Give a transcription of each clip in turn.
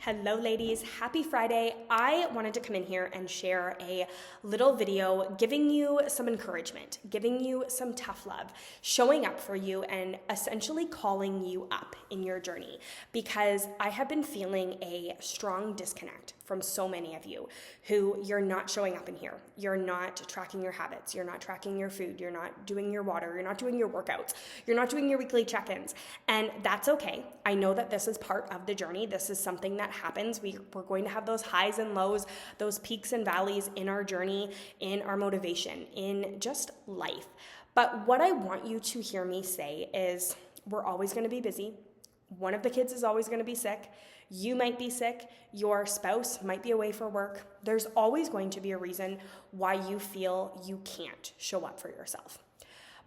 Hello ladies, happy Friday. I wanted to come in here and share a little video giving you some encouragement, giving you some tough love, showing up for you and essentially calling you up in your journey, because I have been feeling a strong disconnect from so many of you who you're not showing up in here. You're not tracking your habits. You're not tracking your food. You're not doing your water. You're not doing your workouts. You're not doing your weekly check-ins. And that's okay. I know that this is part of the journey. This is something that happens. We're going to have those highs and lows, those peaks and valleys in our journey, in our motivation, in just life. But what I want you to hear me say is we're always going to be busy. One of the kids is always going to be sick. You might be sick. Your spouse might be away for work. There's always going to be a reason why you feel you can't show up for yourself.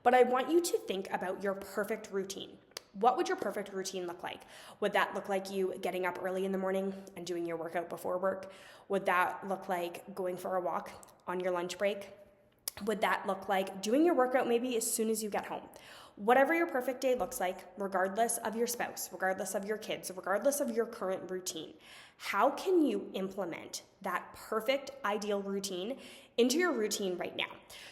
But I want you to think about your perfect routine. What would your perfect routine look like? Would that look like you getting up early in the morning and doing your workout before work? Would that look like going for a walk on your lunch break? Would that look like doing your workout maybe as soon as you get home? Whatever your perfect day looks like, regardless of your spouse, regardless of your kids, regardless of your current routine, how can you implement that perfect ideal routine into your routine right now?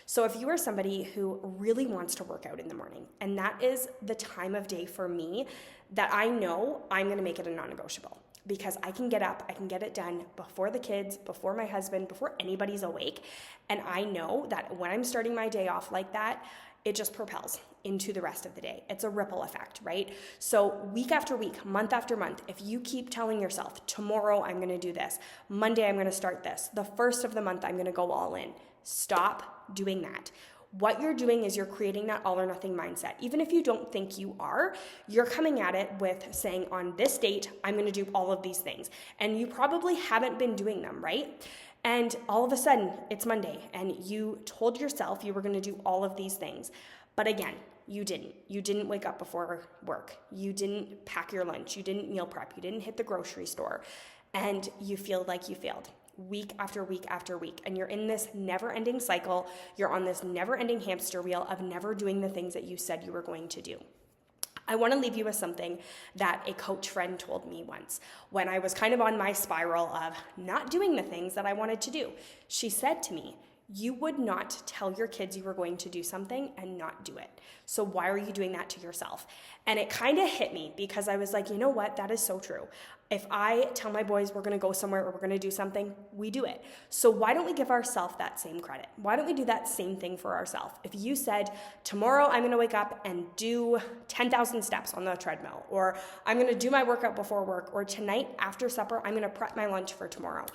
So if you are somebody who really wants to work out in the morning, and that is the time of day for me that I know I'm going to make it a non-negotiable, because I can get up, I can get it done before the kids, before my husband, before anybody's awake. And I know that when I'm starting my day off like that, it just propels into the rest of the day. It's a ripple effect, right? So week after week, month after month, if you keep telling yourself, tomorrow I'm gonna do this, Monday I'm gonna start this, the first of the month I'm gonna go all in, stop doing that. What you're doing is you're creating that all or nothing mindset. Even if you don't think you are, you're coming at it with saying, on this date, I'm going to do all of these things. And you probably haven't been doing them, right? And all of a sudden, it's Monday, and you told yourself you were going to do all of these things. But again, you didn't. You didn't wake up before work. You didn't pack your lunch. You didn't meal prep. You didn't hit the grocery store. And you feel like you failed week after week after week. And you're in this never-ending cycle. You're on this never-ending hamster wheel of never doing the things that you said you were going to do. I want to leave you with something that a coach friend told me once when I was kind of on my spiral of not doing the things that I wanted to do. She said to me, you would not tell your kids you were going to do something and not do it. So why are you doing that to yourself? And it kind of hit me, because I was like, you know what? That is so true. If I tell my boys we're going to go somewhere or we're going to do something, we do it. So why don't we give ourselves that same credit? Why don't we do that same thing for ourselves? If you said, tomorrow I'm going to wake up and do 10,000 steps on the treadmill, or I'm going to do my workout before work, or tonight after supper, I'm going to prep my lunch for tomorrow.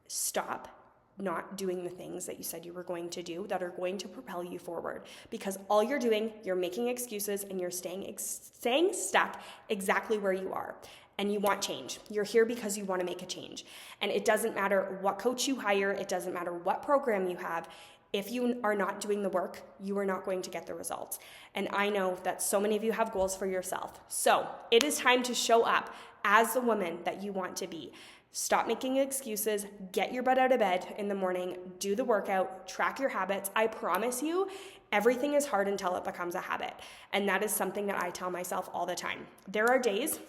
Stop not doing the things that you said you were going to do that are going to propel you forward, because all you're doing, you're making excuses and you're staying stuck exactly where you are. And you want change. You're here because you want to make a change. And it doesn't matter what coach you hire. It doesn't matter what program you have. If you are not doing the work, you are not going to get the results. And I know that so many of you have goals for yourself. So it is time to show up as the woman that you want to be. Stop making excuses, get your butt out of bed in the morning, do the workout, track your habits. I promise you, everything is hard until it becomes a habit. And that is something that I tell myself all the time. There are days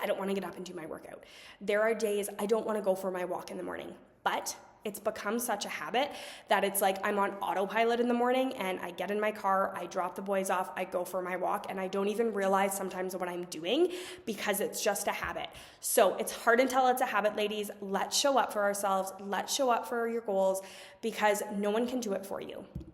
I don't want to get up and do my workout. There are days I don't want to go for my walk in the morning, but it's become such a habit that it's like I'm on autopilot in the morning, and I get in my car, I drop the boys off, I go for my walk, and I don't even realize sometimes what I'm doing, because it's just a habit. So it's hard until it's a habit, ladies. Let's show up for ourselves. Let's show up for your goals, because no one can do it for you.